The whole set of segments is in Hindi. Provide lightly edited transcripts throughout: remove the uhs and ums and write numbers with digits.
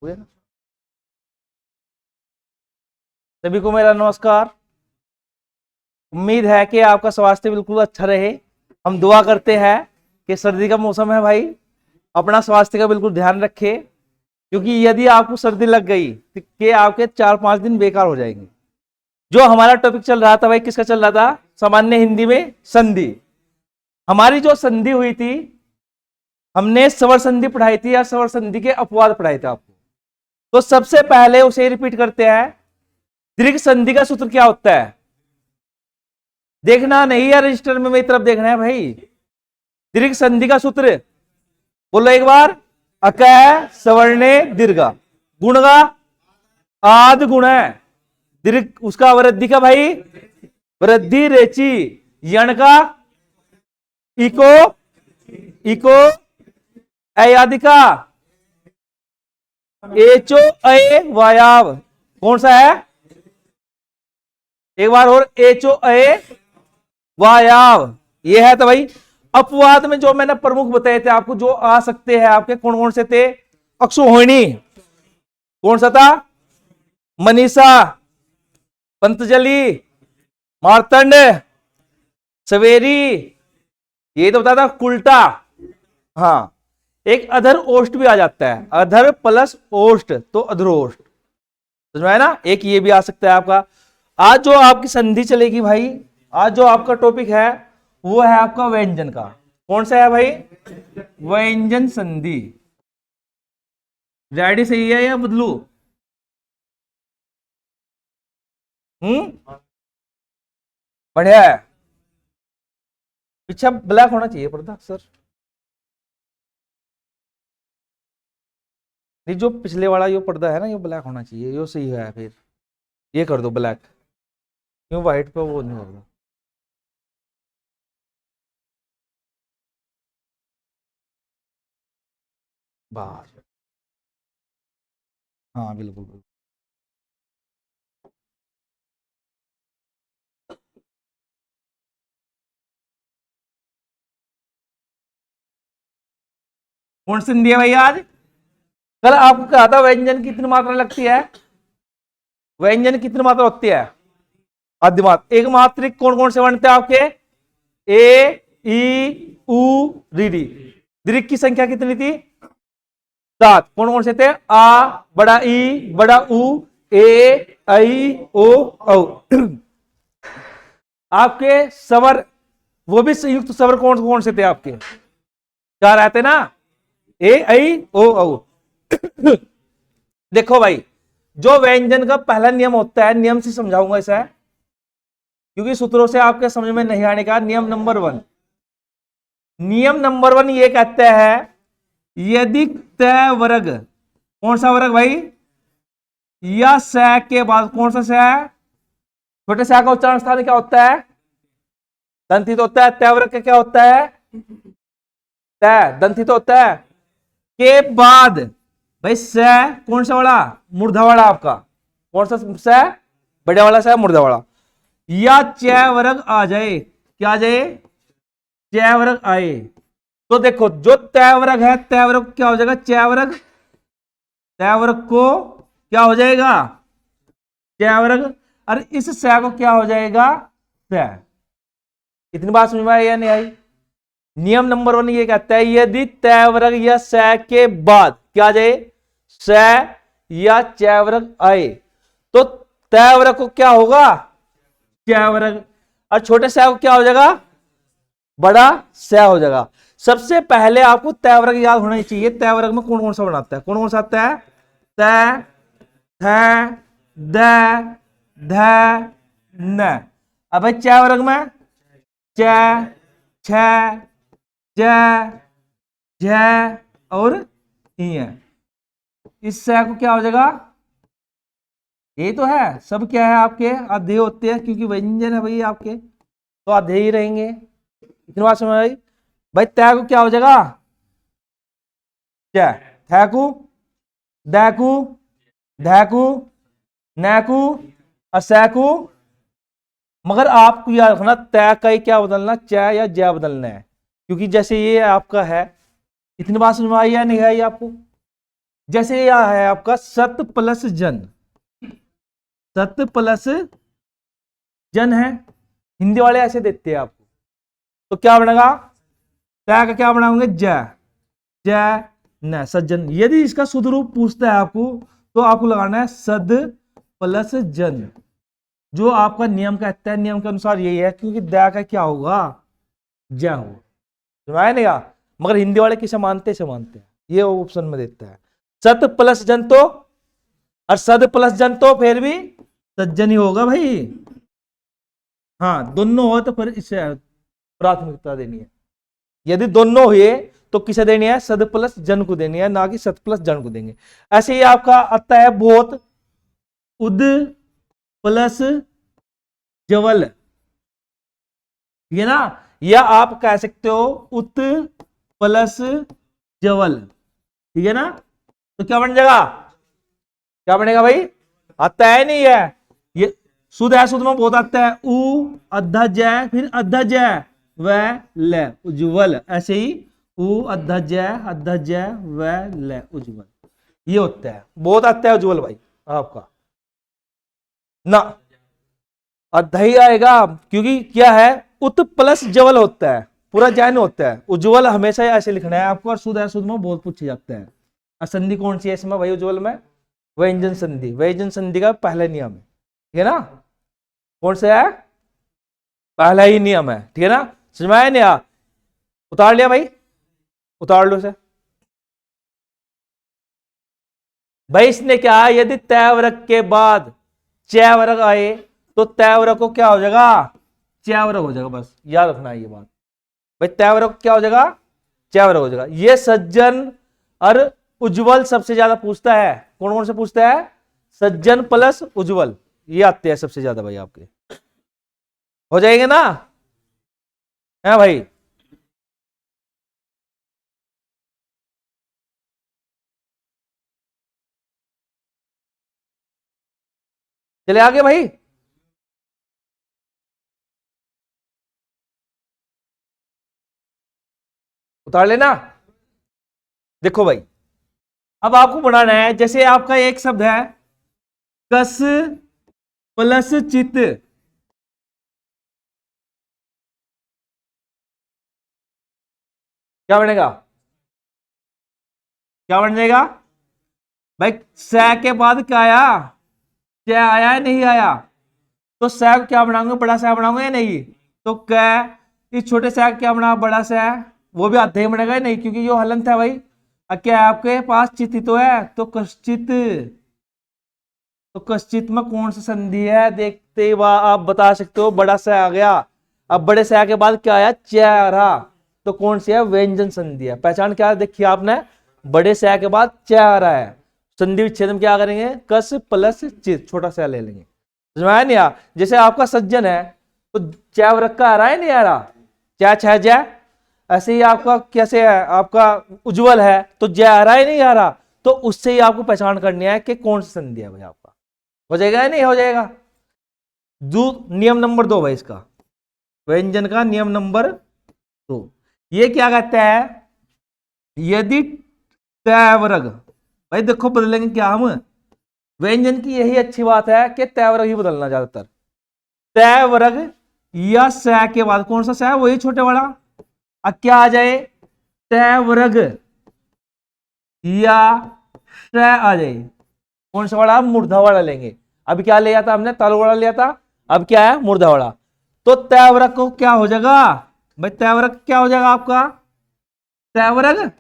हुए ना? सभी को मेरा नमस्कार। उम्मीद है कि आपका स्वास्थ्य बिल्कुल अच्छा रहे। हम दुआ करते हैं कि सर्दी का मौसम है भाई, अपना स्वास्थ्य का बिल्कुल ध्यान रखें, क्योंकि यदि आपको सर्दी लग गई तो कि आपके 4-5 दिन बेकार हो जाएंगे। जो हमारा टॉपिक चल रहा था भाई, किसका चल रहा था? सामान्य हिंदी में संधि। हमारी जो संधि हुई थी, हमने स्वर संधि पढ़ाई थी या स्वर संधि के अपवाद पढ़ाए थे आपको। तो सबसे पहले उसे रिपीट करते हैं। दीर्घ संधि का सूत्र क्या होता है? देखना नहीं है रजिस्टर में, मेरी तरफ देखना है भाई। दीर्घ संधि का सूत्र बोलो एक बार। अक सवर्णे दीर्घ गुणगा आद गुण है दीर्घ, उसका वृद्धि का भाई वृद्धि रेची, यण का इको इको अयादिका एचो अय वायाव। कौन सा है? एक बार और, एचो अय वायाव ये है। तो भाई अपवाद में जो मैंने प्रमुख बताए थे आपको, जो आ सकते हैं आपके, कौन कौन से थे? अक्षोहिणी, कौन सा था? मनीषा, पंतजलि, मार्तंड, सवेरी, ये तो बताया था कुल्टा। हाँ, एक अधर ओष्ट भी आ जाता है, अधर प्लस ओष्ट तो अधरोष्ट, समझ में आया ना? एक ये भी आ सकता है आपका। आज जो आपकी संधि चलेगी भाई, आज जो आपका टॉपिक है वो है आपका व्यंजन का। कौन सा है भाई? व्यंजन संधि। रेडी सही है या बदलू? बढ़िया है। पीछे ब्लैक होना चाहिए पर्दा सर। नहीं, जो पिछले वाला ये पर्दा है ना, ये ब्लैक होना चाहिए, ये सही है। फिर ये कर दो ब्लैक, क्यों व्हाइट पे वो नहीं होगा। बस, हाँ बिल्कुल बिल्कुल। कौन संधि है भाई आज? कल आपको कहा था व्यंजन की कितनी मात्रा लगती है? व्यंजन की कितनी मात्रा होती है? आद्यमात। एक मात्रिक कौन कौन से बनते हैं आपके? ए ई उ री डी। दीर्घ की संख्या कितनी थी? 7। कौन कौन से थे? आ, बड़ा ई, बड़ा उ, ए आई ओ औ। आपके स्वर, वो भी संयुक्त स्वर कौन कौन से थे आपके? 4 आते ना, ए आई ओ औ। देखो भाई, जो व्यंजन का पहला नियम होता है, नियम से समझाऊंगा इसे, क्योंकि सूत्रों से आपके समझ में नहीं आने का। नियम नंबर 1, नियम नंबर 1 ये कहता है, यदि तय वर्ग, कौन सा वर्ग भाई? या स के बाद कौन सा स है? छोटे स का उच्चारण स्थान क्या होता है? दंतित होता है। तय वर्ग का क्या होता है? तय दंतित होता है। के बाद भाई स, कौन सा वाला? मूर्धा वाला आपका। कौन सा स? बड़े वाला स, मूर्धा वाला। या च वर्ग आ जाए, क्या आ जाए? च वर्ग आए, तो देखो जो तय वर्ग है, तय वर्ग क्या हो जाएगा? च वर्ग। तय वर्ग को क्या हो जाएगा? च वर्ग। और इस स को क्या हो जाएगा? स। इतनी बात समझ में आई या नहीं आई? नियम नंबर 1 ये कहता है, यदि तय वर्ग या स के बाद क्या आ जाए? स या च वर्ग आए, तो तय वर्ग को क्या होगा? च वर्ग। और छोटे स को क्या हो जाएगा? बड़ा स हो जाएगा। सबसे पहले आपको तय वर्ग याद होना चाहिए। तय वर्ग में कौन कौन सा बनाता है? कौन कौन सा आता है? तय, थ, द, ध, न। अब च वर्ग में च, छ, ज, झ और इ। इस स को क्या हो जाएगा? ये तो है, सब क्या है आपके? आधे होते हैं, क्योंकि व्यंजन है भाई आपके, तो आधे ही रहेंगे। इतनी बात समझ आई भाई? तय को क्या हो जाएगा? च, थैकू, दैकू, धैकू, नैकू और सैकू। मगर आपको याद रखना, तय का ही क्या बदलना? च या ज बदलना है, क्योंकि जैसे ये आपका है। इतनी बात समझ में आई या नहीं आई आपको? जैसे यह है आपका सत प्लस जन, सत प्लस जन है, हिंदी वाले ऐसे देते हैं आपको, तो क्या बनेगा, तय का क्या बनाओगे, जय, जय न सज्जन। यदि इसका शुद्ध रूप पूछता है आपको, तो आपको लगाना है सद प्लस जन, जो आपका नियम कहता है, नियम के अनुसार यही है, क्योंकि दया का क्या होगा, जय होगा, समझ नहीं आ? मगर हिंदी वाले किसे मानते से मानते हैं, ये ऑप्शन में देता है सत प्लस जन, तो और सद प्लस जन तो फिर भी सज्जन ही होगा भाई। हाँ दोनों हो तो फिर इसे प्राथमिकता देनी है, यदि दोनों हुए तो किसे देनी है, सद प्लस जन को देनी है, ना कि सत प्लस जन को देंगे। ऐसे ही आपका आता है बहुत, उद प्लस जवल, ये ना, या आप कह सकते हो उत प्लस जवल, ठीक है ना, तो क्या बन जाएगा, क्या बनेगा भाई, आता है नहीं है, ये शुद्ध है, शुद्ध में बहुत आता है, उ अद्धा जय, फिर अद्धा जय व ल उज्ज्वल, ऐसे ही उ अद्धा जय व ल उज्ज्वल, ये होता है, बहुत आता है उज्ज्वल भाई आपका ना, अद्धा ही आएगा, क्योंकि क्या है, उत प्लस जवल होता है, पूरा जैन होता है, उज्ज्वल हमेशा ऐसे लिखना है आपको, और शुद्ध है, शुद्ध में बहुत पूछा जाता है। और संधि कौन सी है इसमें भाई उज्ज्वल में, व्यंजन संधि, व्यंजन संधि का पहला नियम है, ठीक है ना, कौन सा है, पहला ही नियम है, ठीक है ना, समझ में आया नहीं, उतार लिया भाई, उतार लो इसे भाई। इसने क्या, यदि तय वर्ग के बाद चय वर्ग आए तो तय वर्ग को क्या हो जाएगा, चय वर्ग हो जाएगा, बस याद रखना है ये बात भाई, तय वर्ग क्या हो जाएगा, चय वर्ग हो जाएगा। ये सज्जन और उज्ज्वल सबसे ज्यादा पूछता है, कौन कौन से पूछता है, सज्जन प्लस उज्ज्वल, ये आते हैं सबसे ज्यादा भाई आपके, हो जाएंगे ना, है भाई। चले आगे भाई, उतार लेना। देखो भाई, अब आपको बनाना है, जैसे आपका एक शब्द है कस प्लस चित, क्या बनेगा, क्या बन जाएगा भाई, स के बाद क्या आया, क्या आया है, नहीं आया, तो सैग क्या बनाऊंगे, बड़ा सैग बनाऊंगा या नहीं, तो कै, इस छोटे सैग क्या बना, बड़ा सैग, वो भी आधे ही बनेगा नहीं, क्योंकि जो हलंत है भाई, क्या आपके पास चित ही तो है, तो कश्चित, तो कश्चित में कौन सी संधि है, देखते ही आप बता सकते हो, बड़ा सा आ गया, अब बड़े सैग के बाद क्या आया, चेहरा, तो कौन सी है, व्यंजन संधि है, पहचान क्या देखिए आपने, बड़े सैग के बाद चेहरा है, संधि विच्छेद में क्या करेंगे, कस प्लस चित, छोटा सा ले लेंगे, समझ नहीं आ? जैसे आपका सज्जन है तो जय वर्ग का आ रहा है नहीं आ रहा, जय छह जय, ऐसे ही आपका कैसे है, आपका उज्ज्वल है तो जय आ रहा है नहीं आ रहा, तो उससे ही आपको पहचान करनी है कि कौन सी संधि है भाई आपका, हो जाएगा या नहीं हो जाएगा। जो नियम नंबर 2 भाई इसका, व्यंजन का नियम नंबर 2, ये क्या कहता है, यदि तय वर्ग, भाई देखो बदलेंगे क्या हम, व्यंजन की यही अच्छी बात है कि तय वर्ग ही बदलना ज्यादातर, तय वर्ग या स के बाद कौन सा स, वही छोटे वाला, अब क्या आ जाए, तय वर्ग या स आ जाए, कौन सा वाला, मूर्धा वाला लेंगे, अभी क्या लिया था हमने, तालु वाला लिया था, अब क्या है, मूर्धा वाला, तो तय वर्ग को क्या हो जाएगा भाई, तय वर्ग क्या हो जाएगा आपका, तय वर्ग,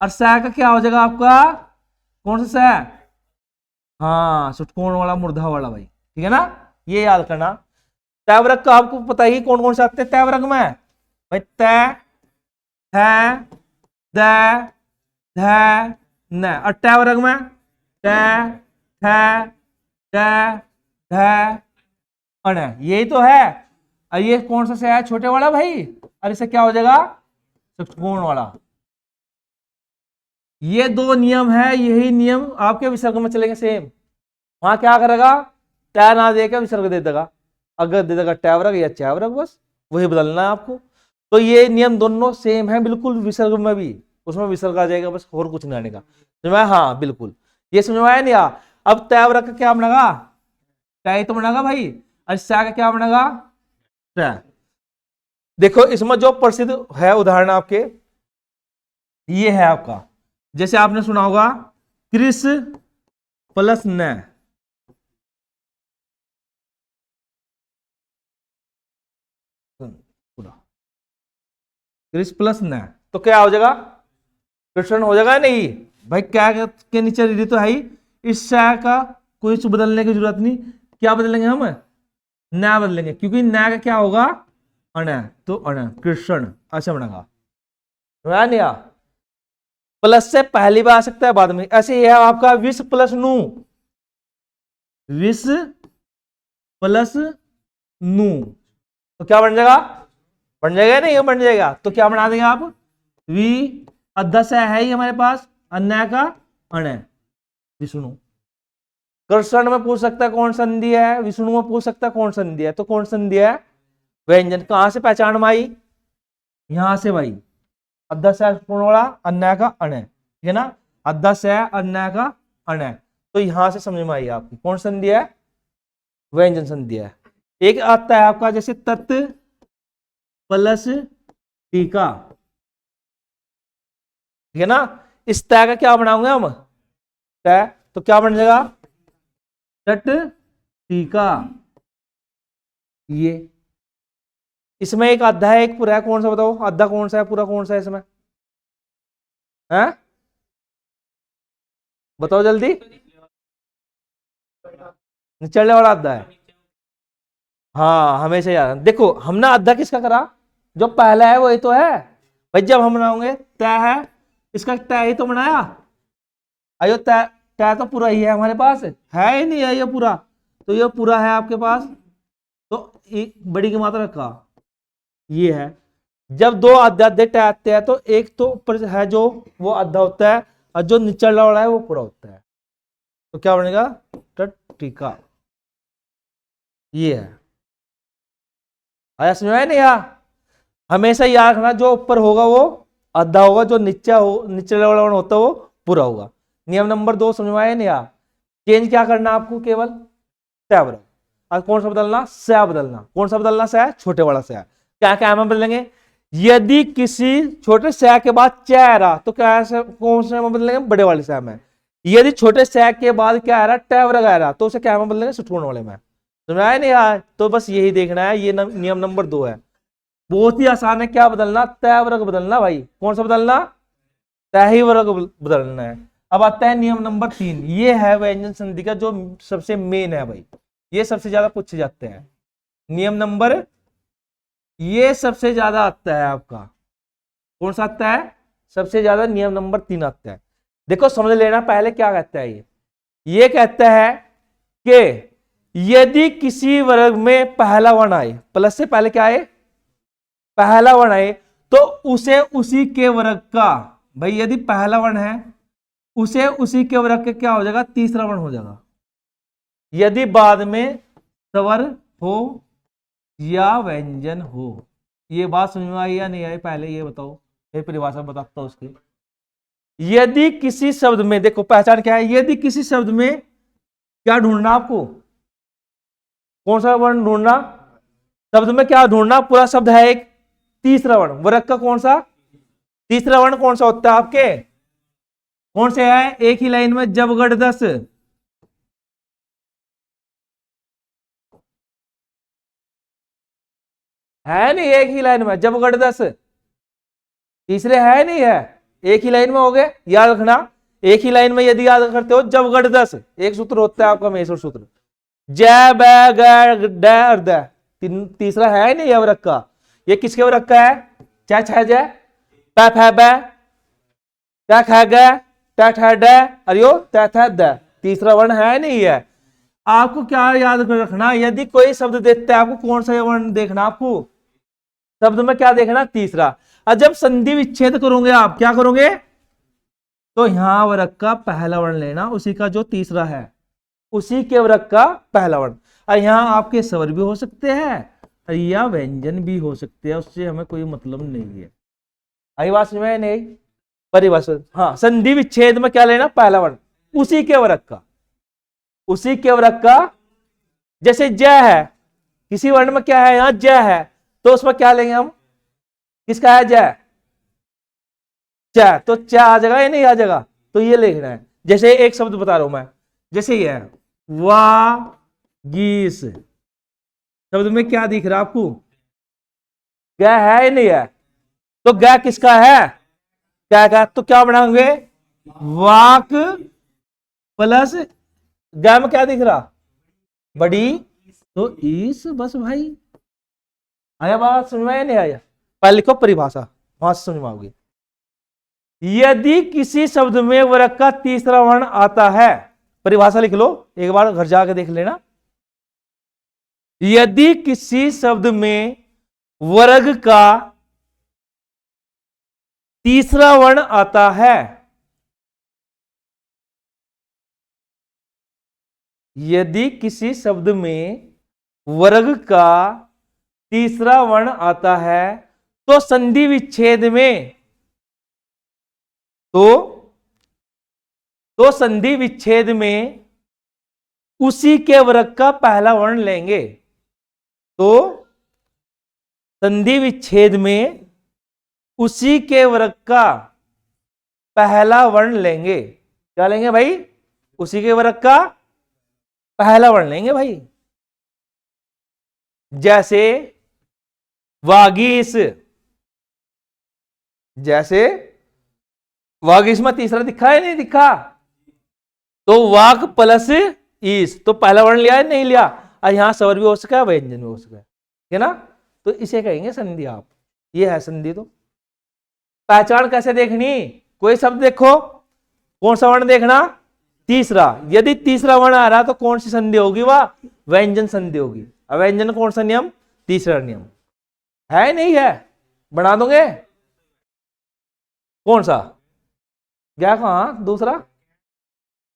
और स का क्या हो जाएगा आपका, कौन सा स, हाँ षटकोण वाला, मूर्धा वाला भाई, ठीक है ना, ये याद करना। तय वर्ग का आपको पता ही कौन कौन से आते हैं तय वर्ग में भाई, तय, है, द, ध, न, और टय वर्ग में त, थ, ड, ढ, अण, यही तो है, और ये कौन सा से है, छोटे वाला भाई, और इसे क्या हो जाएगा, षटकोण वाला। ये दो नियम है, यही नियम आपके विसर्ग में चलेंगे सेम, वहां क्या करेगा, तय ना देकर विसर्ग दे देगा, अगर दे देगा टय वर्ग या चय वर्ग, बस वही बदलना है आपको, तो ये नियम दोनों सेम है बिल्कुल, विसर्ग में भी उसमें विसर्ग आ जाएगा, बस और कुछ नहीं आने का। समझ में आया? हाँ बिल्कुल, ये समझ में आया नहीं? अब तैवरक का क्या बनेगा? तय तो बनेगा भाई, और सा का क्या बनेगा? तय। देखो इसमें जो प्रसिद्ध है उदाहरण आपके ये है आपका, जैसे आपने सुना होगा कृष प्लस न, कृष प्लस न, तो क्या हो जाएगा? कृष्ण हो जाएगा नहीं भाई, क्या के नीचे रीडी तो है ही, इस सा का कुछ बदलने की जरूरत नहीं। क्या बदलेंगे हम? न बदलेंगे, क्योंकि न का क्या होगा? अण, तो अण कृष्ण ऐसे बनेगा। नहीं, प्लस से पहली बार आ सकता है बाद में, ऐसे ही है आपका विष प्लस नु, विष प्लस नु, तो क्या बन जाएगा? बन जाएगा नहीं? बन जाएगा, तो क्या बना देंगे आप? वी अध्यक्ष है ही हमारे पास, अन्य का अण, विष्णु। कृष्ण में पूछ सकता है कौन संधि है, विष्णु में पूछ सकता है कौन संधि है, तो कौन संधि है? व्यंजन। कहां से पहचान में आई? यहां से भाई, अध्यक्ष है पूर्णवाला, अन्य का अण, ठीक है ना? अध्यक्ष है, अन्य का अण, तो यहां से समझ में आई आपकी कौन संधि है? व्यंजन संधि है। एक आता है आपका जैसे तत् प्लस टीका, ठीक है ना? इस तय का क्या बनाओगे हम? तय, तो क्या बन जाएगा? तट टीका। ये इसमें एक अद्धा है, एक पूरा है, कौन सा बताओ? अद्धा कौन सा है, पूरा कौन सा है इसमें? है? बताओ जल्दी। निचले वाला अद्धा है। हाँ हमेशा याद, देखो हमने अद्धा किसका करा? जो पहला है वही तो है भाई। जब हम बनाओगे तय है, इसका तय ही तो बनाया, अयो तय, तय तो पूरा ही है हमारे पास, है ही नहीं है ये पूरा, तो ये पूरा है आपके पास, तो एक बड़ी की मात्रा का ये है। जब दो आधे आधे तय आते हैं तो एक तो ऊपर है जो वो आधा होता है, और जो निचला वाला है वो पूरा होता है, तो क्या बनेगा? टीका। ये है, आया समझ में? नहीं यार, हमेशा याद रखना जो ऊपर होगा वो आधा होगा, जो नीचे हो निचले वाला होता है वो पूरा होगा। नियम नंबर 2 समझ में आया नहीं यार? चेंज क्या करना आपको? केवल तय, और कौन सा बदलना? स बदलना। कौन सा बदलना? स, छोटे वाला स। क्या क्या में बदलेंगे? यदि किसी छोटे स के बाद च आ रहा तो क्या कौन से में बदलेंगे? बड़े वाले स में। यदि छोटे स के बाद क्या आ रहा? ट आ रहा, तो उसे क्या में बदलेंगे? सुठोन वाले में। समझ में आया नहीं यार? तो बस यही देखना है, ये नियम नंबर 2 है, बहुत ही आसान है। क्या बदलना? तय वर्ग बदलना भाई। कौन सा बदलना? तय ही वर्ग बदलना है। अब आता है नियम नंबर 3, ये है व्यंजन संधि का जो सबसे मेन है भाई, ये सबसे ज्यादा पूछे जाते हैं। नियम नंबर, ये सबसे ज्यादा आता है आपका, कौन सा आता है सबसे ज्यादा? नियम नंबर 3 आता है। देखो समझ लेना पहले क्या कहता है ये कहता है कि यदि किसी वर्ग में पहला वर्ण आए, प्लस से पहले क्या आए? पहला वर्ण आए, तो उसे उसी के वर्ग का, भाई यदि पहला वर्ण है उसे उसी के वर्ग के क्या हो जाएगा? तीसरा वर्ण हो जाएगा। यदि बाद में स्वर हो या व्यंजन हो। ये बात समझ में आई या नहीं आई? पहले ये बताओ, फिर परिभाषा बताता हूं उसकी। यदि किसी शब्द में, देखो पहचान क्या है? यदि किसी शब्द में क्या ढूंढना आपको? कौन सा वर्ण ढूंढना? शब्द में क्या ढूंढना? पूरा शब्द है एक, तीसरा वर्ण, वर्ग का कौन सा? तीसरा वर्ण कौन सा होता है आपके? कौन से है? एक ही लाइन में जब गढ़ 10, है नहीं? एक ही लाइन में जब गढ़ 10, तीसरे है नहीं है, एक ही लाइन में हो गए, याद रखना। एक ही लाइन में यदि याद करते हो जब गढ़ 10, एक सूत्र होता है आपका महेश्वर सूत्र, जय ब ग, तीसरा है नहीं वर्ग का, ये किसके वर्ग का है? चाहे छह जय पै फै बै, क्या खा गया अरियो तीसरा वर्ण है नहीं है। आपको क्या याद रखना? यदि कोई शब्द देता है आपको, कौन सा वर्ण देखना आपको? शब्द में क्या देखना? तीसरा। और जब संधि विच्छेद करोगे आप, क्या करोगे? तो यहां वर्ग का पहला वर्ण लेना, उसी का जो तीसरा है, उसी के वर्ग का पहला वर्ण। और यहां आपके स्वर भी हो सकते हैं या व्यंजन भी हो सकते हैं, उससे हमें कोई मतलब नहीं है। आई बात समझ में नहीं? परिभाषा, हाँ, संधि विच्छेद में क्या लेना, पहला वर्ण उसी के वर्ग का, उसी के वर्ग का। जैसे ज है, किसी वर्ण में क्या है, यहां ज है, तो उसमें क्या लेंगे हम, किसका है ज, च, तो च आ जाएगा या नहीं आ जाएगा, तो ये लिखना है। जैसे एक शब्द बता रहा हूं मैं, जैसे ये है वागीश, शब्द में क्या दिख रहा है आपको, ग है या नहीं है, तो ग किसका है, क्या का, तो क्या बनाएंगे, वाक प्लस ग में क्या दिख रहा, बड़ी, तो इस, बस भाई, आया बात समझ में, नहीं आया, पहले लिखो परिभाषा, वहां से समझ में आओगे। यदि किसी शब्द में वर्ग का तीसरा वर्ण आता है, परिभाषा लिख लो, एक बार घर जाके देख लेना। यदि किसी शब्द में वर्ग का तीसरा वर्ण आता है, यदि किसी शब्द में वर्ग का तीसरा वर्ण आता है, तो संधि विच्छेद में, तो संधि विच्छेद में उसी के वर्ग का पहला वर्ण लेंगे, तो संधि विच्छेद में उसी के वर्ग का पहला वर्ण लेंगे, क्या लेंगे भाई, उसी के वर्ग का पहला वर्ण लेंगे भाई। जैसे वागीश, जैसे वागीश में तीसरा दिखा है नहीं दिखा, तो वाक प्लस ईस, तो पहला वर्ण लिया है नहीं लिया, और यहां स्वर भी हो सका है, व्यंजन भी हो सका है ना, तो इसे कहेंगे संधि। आप ये है संधि। तो पहचान कैसे देखनी, कोई शब्द देखो, कौन सा वर्ण देखना, तीसरा, यदि तीसरा वर्ण आ रहा तो कौन सी संधि होगी, वह व्यंजन संधि होगी। अव्यंजन कौन सा नियम, तीसरा नियम है, नहीं है, बना दोगे, कौन सा, गया कहां दूसरा,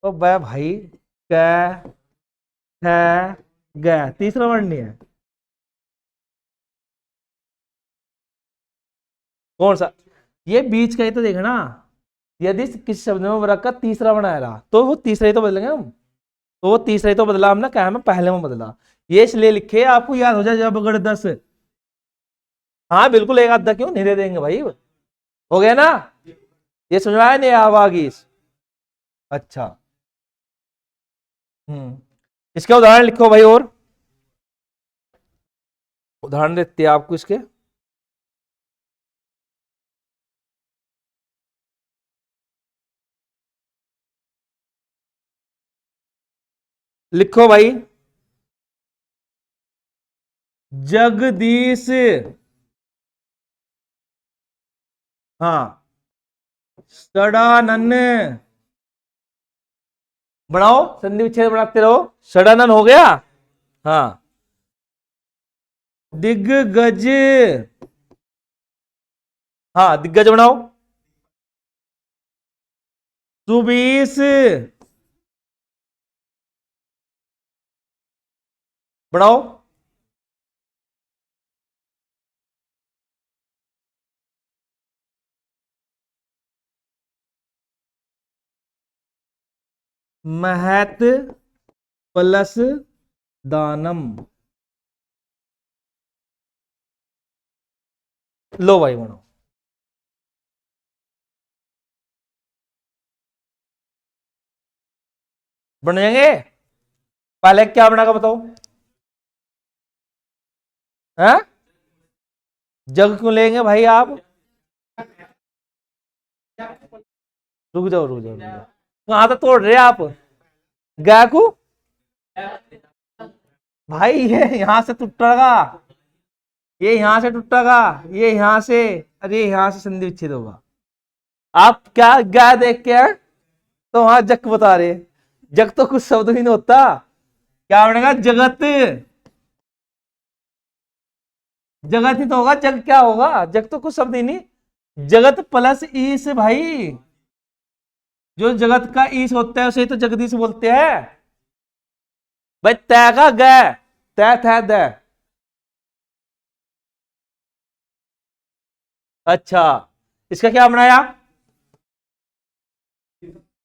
तो भाई क है ग, तीसरा वर्ण नहीं है, कौन सा, ये बीच का ही तो देखना। यदि किसी शब्द में वर्ग का तीसरा वर्ण आ रहा, तो वो तीसरा ही तो बदलेंगे हम, तो वो तीसरा ही तो बदला हमने, क्या हमें पहले में बदला, ये इसलिए लिखे आपको याद हो जाए, जब अगर 10, हाँ बिल्कुल, एक आधा क्यों नहीं दे देंगे भाई, हो गया ना, ये समझाया नहीं आवागी। अच्छा, इसके उदाहरण लिखो भाई, और उदाहरण देते हैं आपको इसके, लिखो भाई, जगदीश, हाँ, षडानन, बढ़ाओ, संधि विच्छेद बढ़ाते रहो, षडानन हो गया, हाँ, दिग्गज, हाँ दिग्गज बनाओ, सुबीस बढ़ाओ, महत प्लस दानम, लो भाई बनाओ, बन जाएंगे। पहले क्या बनाएगा बताओ, हैं, जग क्यों लेंगे भाई आप, रुक जाओ रुक जाओ रुक जाओ, कहां तक तोड़ रहे आप, गाय को, भाई ये यहां से टूटेगा, ये यहां से टूटेगा, ये यहां से, अरे यहां से संधि विच्छेद होगा। आप क्या गाय देख के हैं, तो वहां जग बता रहे, जग तो कुछ शब्द भी नहीं होता, क्या बनेगा, जगत, जगत ही तो होगा, जग क्या होगा, जग तो कुछ शब्द ही नहीं, जगत प्लस ईश भाई, जो जगत का ईश होता है उसे तो जगदीश बोलते हैं भाई, तय का ग, तय था द, अच्छा, इसका क्या बनाया,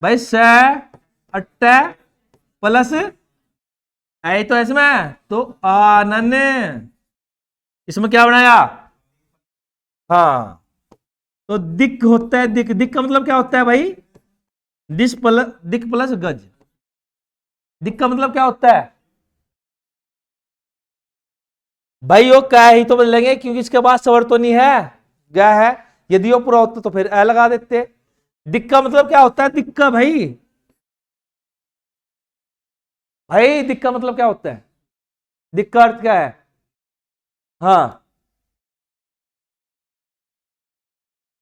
भाई स अट्ट प्लस आई तो इसमें तो आनन, इसमें क्या बनाया? हाँ, तो दिक होता है, दिक, दिक का मतलब क्या होता है भाई? दिक प्लस गज। दिक का मतलब क्या होता है भाई? वो क्या ही तो बदलेंगे क्योंकि इसके बाद स्वर तो नहीं है, क्या है? यदि वो पूरा होता तो फिर ए लगा देते। दिक का मतलब क्या होता है? दिक का भाई, भाई दिक का मतलब क्या होता है? दिक का अर्थ क्या है? हाँ,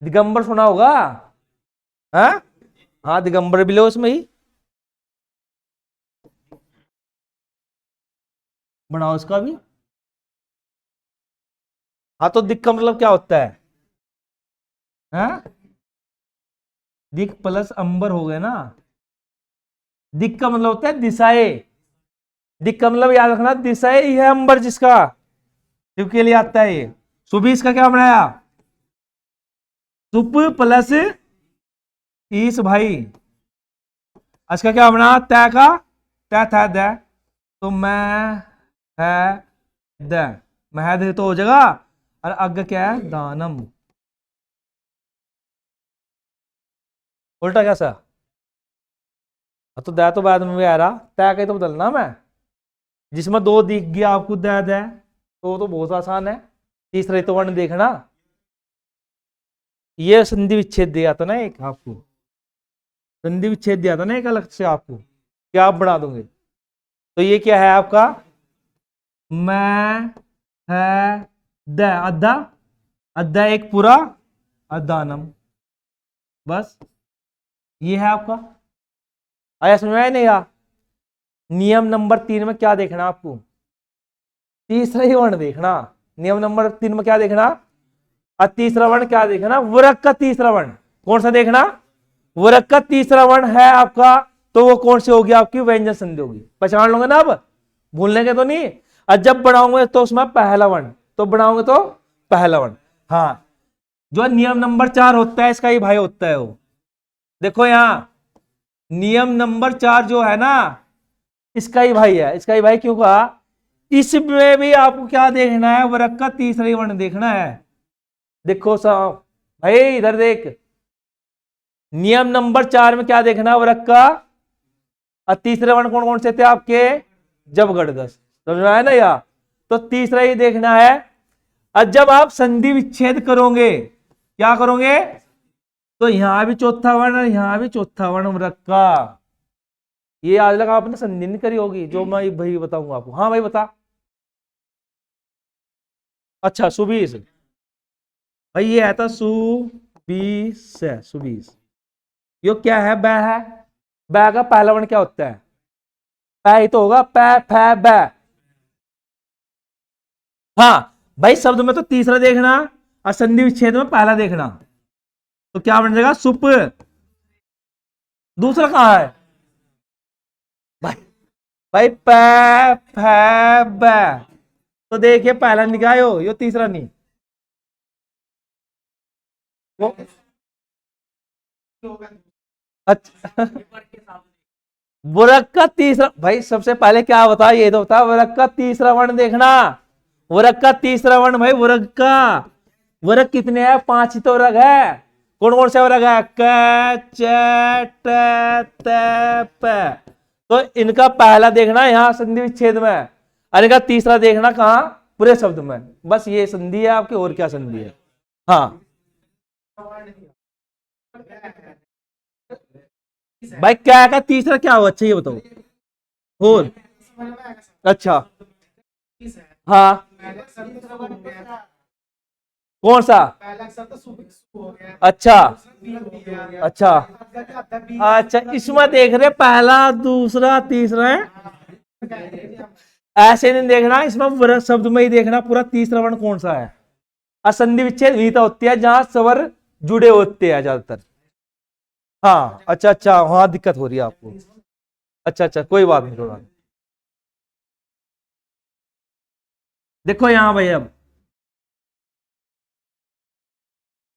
दिगंबर सुना होगा। हाँ, हाँ दिगंबर भी लो उसमें ही, बनाओ इसका भी। हाँ, तो दिक का मतलब क्या होता है? हाँ, दिक प्लस अंबर हो गए ना। दिक का मतलब होता है दिशाएं। दिक का मतलब याद रखना, दिशाएं ही है अंबर जिसका, शिव के लिए आता है ये। सुबह इसका क्या बनाया? सुप प्लस ईस भाई। इसका क्या बना? तय का तय था द, तो मैं है द, महद तो हो जाएगा। और अग क्या है? दानम। उल्टा कैसा? तो द तो बाद में भी आ रहा, तय का ही तो बदलना मैं, जिसमें दो दिख गया आपको द द, तो बहुत आसान है। तीसरा तो वर्ण देखना, ये संधि विच्छेद दिया था ना एक आपको, संधि विच्छेद दिया था ना एक अलग से आपको, क्या आप बना दोगे? तो ये क्या है आपका? मैं है द, अद्धा, अद्धा एक पूरा, अदानम, बस ये है आपका। आया समझ में आया नहीं? या नियम नंबर 3 में क्या देखना आपको? तीसरा ही वर्ण देखना। नियम नंबर 3 में क्या देखना? और तीसरा वर्ण क्या देखना? वर्ग का तीसरा वर्ण कौन सा देखना? वर्ग का तीसरा वर्ण है आपका, तो वो कौन सी होगी? आपकी व्यंजन संधि होगी। पहचान लोगे ना अब? भूलने के तो नहीं। और जब बढ़ाओगे तो उसमें पहला वर्ण, तो बढ़ाओगे तो पहला वर्ण। हाँ, जो नियम नंबर 4 होता है इसका ही भाई होता है वो। देखो यहां नियम नंबर 4 जो है ना, इसका ही भाई है। इसका ही भाई क्यों कहा? इसमें भी आपको क्या देखना है? वर्ग का तीसरा ही वर्ण देखना है। देखो साहब भाई, इधर देख, नियम नंबर 4 में क्या देखना? वर्ग का, और तीसरे वर्ण कौन कौन से थे आपके? जब गढ़दस, समझ में आया ना? या तो तीसरा ही देखना है। और जब आप संधि विच्छेद करोगे, क्या करोगे? तो यहां भी चौथा वर्ण और यहां भी चौथा वर्ण वर्ग का। ये आज लगा आपने संधि नहीं करी होगी, जो मैं भाई बताऊंगा आपको। हाँ भाई बता। अच्छा, सुबीस, भाई ये आता सुबीस है, सुबीस। यो क्या है? बै है। बै का पहला वर्ण क्या होता है? पै ही तो होगा, पै फै बै। हाँ भाई, शब्द में तो तीसरा देखना और संधि विच्छेद में पहला देखना, तो क्या बन जाएगा? सुप। दूसरा कहां है भाई? भाई पै फै बै, तो देखिए पहला निकायो, यो तीसरा नहीं। वो अच्छा, वर्ग का तीसरा भाई, सबसे पहले क्या बता, ये तो बता, वर्ग का तीसरा वर्ण देखना। वर्ग का तीसरा वर्ण भाई, वर्ग का। वर्ग कितने हैं? 5 ही तो वर्ग है। कौन कौन से वर्ग है? क च ट त प। तो इनका पहला देखना यहां संधि विच्छेद में, और इनका तीसरा देखना कहां? पूरे शब्द में। बस ये संधि है आपकी, और क्या संधि है? हाँ भाई, क्या का तीसरा क्या हो? अच्छा ये बताओ। होल। अच्छा। हाँ, कौन सा? अच्छा, अच्छा, अच्छा, इसमें देख रहे पहला दूसरा तीसरा है, ऐसे नहीं देखना। इसमें वर्ग शब्द में ही देखना पूरा तीसरा वर्ण कौन सा है। असंधि विच्छेद विहिता होती है जहां स्वर जुड़े होते हैं ज्यादातर। हाँ, अच्छा अच्छा, वहां दिक्कत हो रही है आपको। अच्छा अच्छा, कोई बात नहीं, कोई बात नहीं। देखो यहां भाई, अब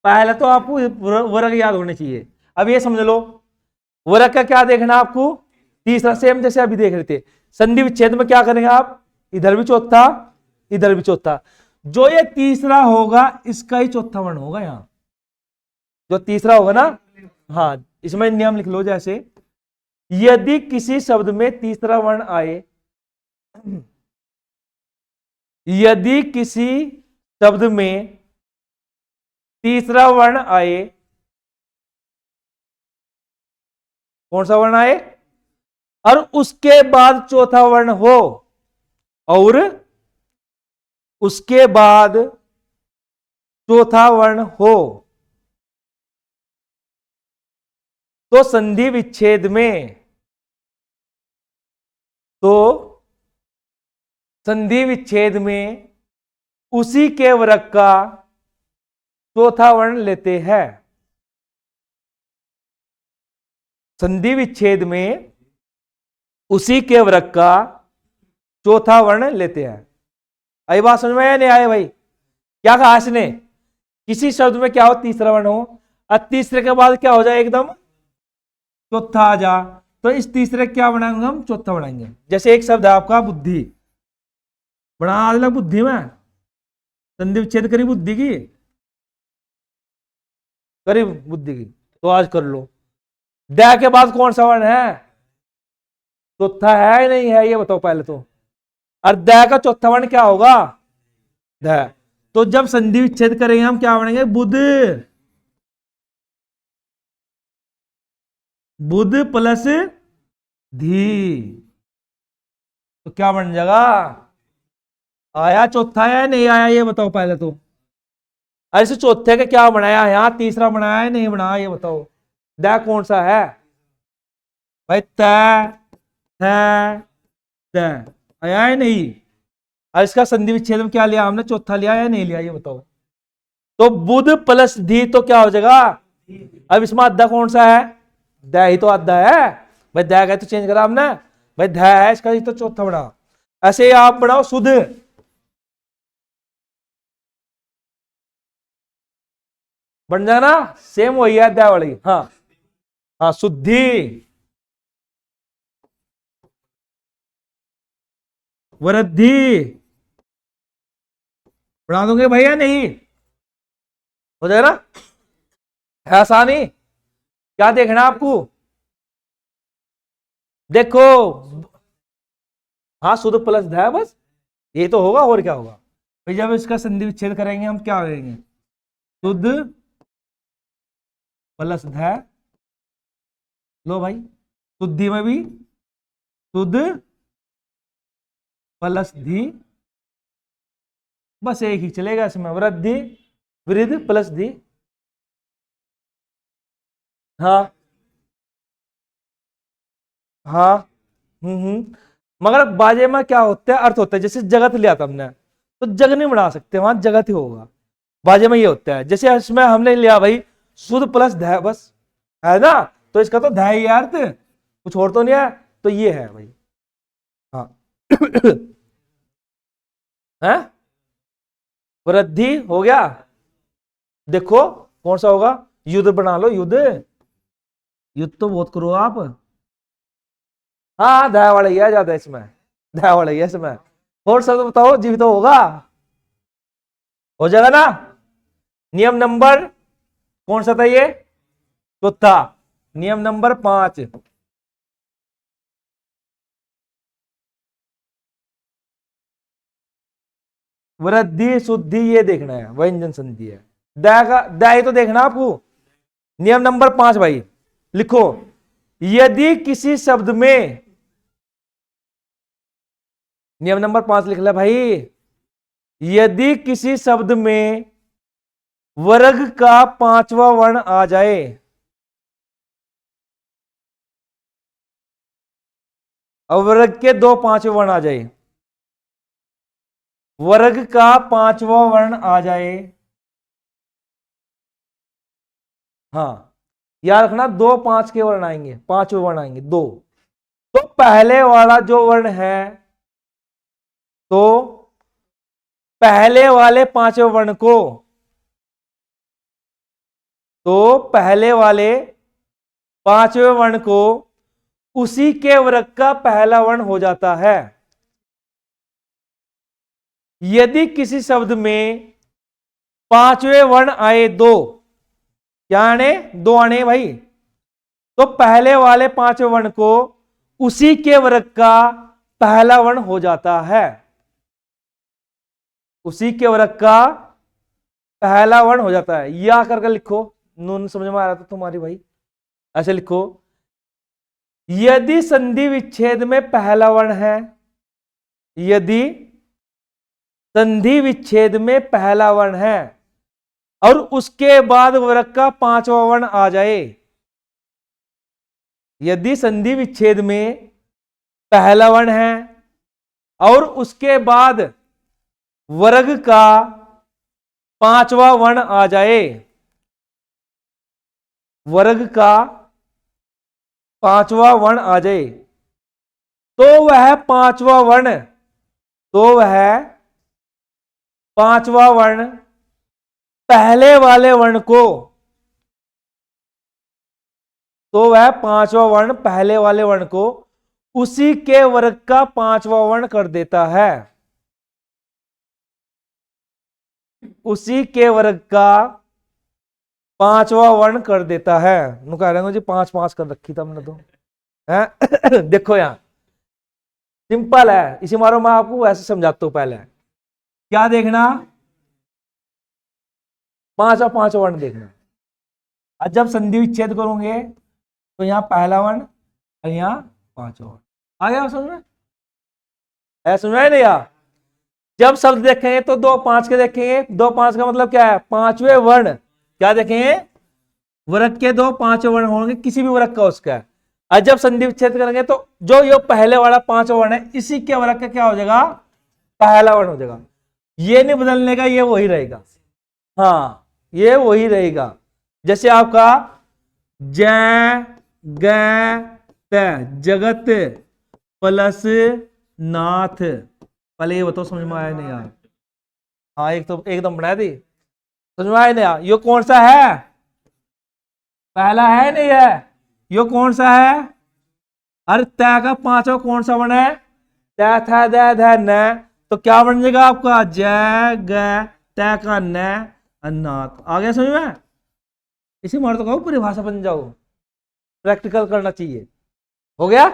पहले तो आपको वर्ग याद होने चाहिए। अब ये समझ लो, वर्ग का क्या देखना आपको, तीसरा, सेम जैसे अभी देख रहे थे। संधि विच्छेद में क्या करेंगे आप, इधर भी चौथा, इधर भी चौथा। जो ये तीसरा होगा इसका ही चौथा वर्ण होगा यहां, जो तीसरा होगा ना। हाँ, इसमें नियम लिख लो, जैसे यदि किसी शब्द में तीसरा वर्ण आए, यदि किसी शब्द में तीसरा वर्ण आए, कौन सा वर्ण आए, और उसके बाद चौथा वर्ण हो, और उसके बाद चौथा वर्ण हो, तो संधि विच्छेद में, तो संधि विच्छेद में उसी के वर्ग का चौथा वर्ण लेते हैं। संधि विच्छेद में उसी के वर्ग का चौथा वर्ण लेते हैं। आई बात समझ में नहीं आए भाई, क्या कहा इसने, किसी शब्द में क्या हो, तीसरा वर्ण हो, और तीसरे के बाद क्या हो जाए, एकदम चौथा आ जा, तो इस तीसरे क्या बनाएंगे हम, चौथा बनाएंगे। जैसे एक शब्द है आपका बुद्धि, बना आज बुद्धि में, संधि विच्छेद करी बुद्धि की, करी बुद्धि की, तो आज कर लो। द के बाद कौन सा वर्ण है, चौथा है या नहीं है, ये बताओ पहले तो। और द का चौथा वर्ण क्या होगा, ध। तो जब संधि विच्छेद करेंगे हम क्या बनेंगे, बुध, बुध प्लस धी, तो क्या बन जाएगा, आया चौथा है नहीं आया, ये बताओ पहले तो। ऐसे चौथे का क्या बनाया, यहां तीसरा बनाया है नहीं बनाया, ये बताओ। द कौन सा है भाई, त आया है नहीं, और इसका संधि विच्छेद में क्या लिया हमने, चौथा लिया या नहीं लिया, ये बताओ। तो बुध प्लस धी तो क्या हो जाएगा, अब इसमें अद्धा कौन सा है, द ही तो अद्धा है भाई, द का तो चेंज करा हमने भाई, ध है इसका ही तो चौथा बना। ऐसे ही आप बनाओ शुद्ध, बन जाना, सेम वही है द वाली। हाँ हाँ, शुद्धि, वृद्धि, बना दोगे भैया, नहीं हो जाएगा ना, है आसानी। क्या देखना आपको, देखो, हाँ शुद्ध प्लस ध, बस ये तो होगा, और क्या होगा भाई, जब इसका संधि विच्छेद करेंगे हम क्या करेंगे, शुद्ध प्लस ध, लो भाई, शुद्धि में भी शुद्ध प्लस धी, बस एक ही चलेगा इसमें, वृद्धि, वृद्ध प्लस धी। हाँ हाँ, मगर बाजे में क्या होता है, अर्थ होता है, जैसे जगत लिया था हमने, तो जग नहीं बना सकते, वहां जगत ही होगा। बाजे में ये होता है, जैसे इसमें हमने लिया भाई शुद्ध प्लस ध, बस है ना, तो इसका तो ध ही है अर्थ, कुछ और तो नहीं है, तो ये है भाई। हाँ है, वृद्धि हो गया, देखो कौन सा होगा, युद्ध बना लो, युद्ध, युद्ध तो बहुत करो आप। हाँ ध वाला ही है ज्यादा इसमें, ध वाला ही है इसमें, और सब बताओ जीवित तो होगा, हो जाएगा ना। नियम नंबर कौन सा था ये, चौथा। नियम नंबर 5, वृद्धि शुद्धि ये देखना है, व्यंजन संधि है, द तो देखना आपको। नियम नंबर 5 भाई लिखो, यदि किसी शब्द में, नियम नंबर 5 लिख लिया भाई, यदि किसी शब्द में वर्ग का पांचवा वर्ण आ जाए, और वर्ग के दो पांचवे वर्ण आ जाए, वर्ग का पांचवा वर्ण आ जाए, हाँ याद रखना, दो पांच के वर्ण आएंगे, पांचवे वर्ण आएंगे दो, तो पहले वाला जो वर्ण है, तो पहले वाले पांचवें वर्ण को, तो पहले वाले पांचवें वर्ण को उसी के वर्ग का पहला वर्ण हो जाता है। यदि किसी शब्द में पांचवें वर्ण आए दो, क्या आने? दो आने भाई, तो पहले वाले पांचवें वर्ण को उसी के वर्ग का पहला वर्ण हो जाता है। उसी के वर्ग का पहला वर्ण हो जाता है। यह आकर के लिखो, नून समझ में आ रहा था तुम्हारी भाई, ऐसे लिखो। यदि संधि विच्छेद में पहला वर्ण है, यदि संधि विच्छेद में पहला वर्ण है और उसके बाद वर्ग का पांचवा वर्ण आ जाए, यदि संधि विच्छेद में पहला वर्ण है और उसके बाद वर्ग का पांचवा वर्ण आ जाए, वर्ग का पांचवा वर्ण आ जाए, तो वह पांचवा वर्ण, तो वह पांचवा वर्ण पहले वाले वर्ण को, तो वह पांचवा वर्ण पहले वाले वर्ण को उसी के वर्ग का पांचवा वर्ण कर देता है। उसी के वर्ग का पांचवा वर्ण कर देता है। कह रहे जी पांच पांच कर रखी था हमने तो है। देखो यहां सिंपल है, इसी मारो मैं आपको ऐसे समझाता हूं। पहले क्या देखना? पांचवा पांचवा वर्ण देखना। और जब संधि विच्छेद करोगे तो यहां पहला वर्ण और यहां पांचवा वर्ण आ गया। समझ में? है समझ में नहीं? यार जब शब्द देखेंगे तो दो पांच के देखेंगे। दो पांच का मतलब क्या है? पांचवें वर्ण। क्या देखेंगे? वर्ग के दो पांचवें वर्ण होंगे, किसी भी वर्ग का उसका। और जब संधि विच्छेद करेंगे तो जो ये पहले वाला पांचवा वर्ण है, इसी के वर्ग का क्या हो जाएगा? पहला वर्ण हो जाएगा। ये नहीं बदलने का, ये वही रहेगा। हाँ ये वही रहेगा। जैसे आपका ज ग त, जगत प्लस नाथ। पहले ये बताओ समझ में आया नहीं यार? हाँ एक तो एकदम बनाया थी, समझ में आया नहीं यार? ये कौन सा है? पहला है नहीं है? ये कौन सा है? अरे तय का पांचवा कौन सा वर्ण है? तय था द ध न, तो क्या बन जाएगा आपका? ज ग तय का न अन्नाथ। आ गया समझ में? इसी मार तो कहो परिभाषा बन जाओ, प्रैक्टिकल करना चाहिए। हो गया?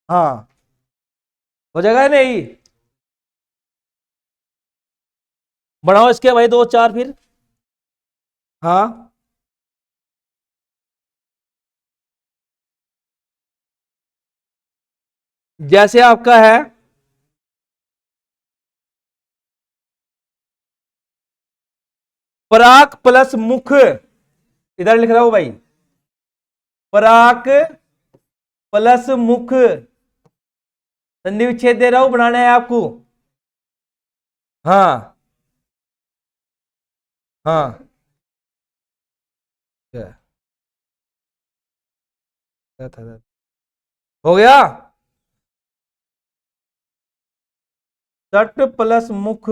हाँ हो जाएगा नहीं? बढ़ाओ इसके भाई दो चार फिर। हाँ जैसे आपका है पराक प्लस मुख, इधर लिख रहा हूं भाई, पराक प्लस मुख। संधि विच्छेद दे रहा हूं, बनाना है आपको। हाँ हाँ हो गया। तट प्लस मुख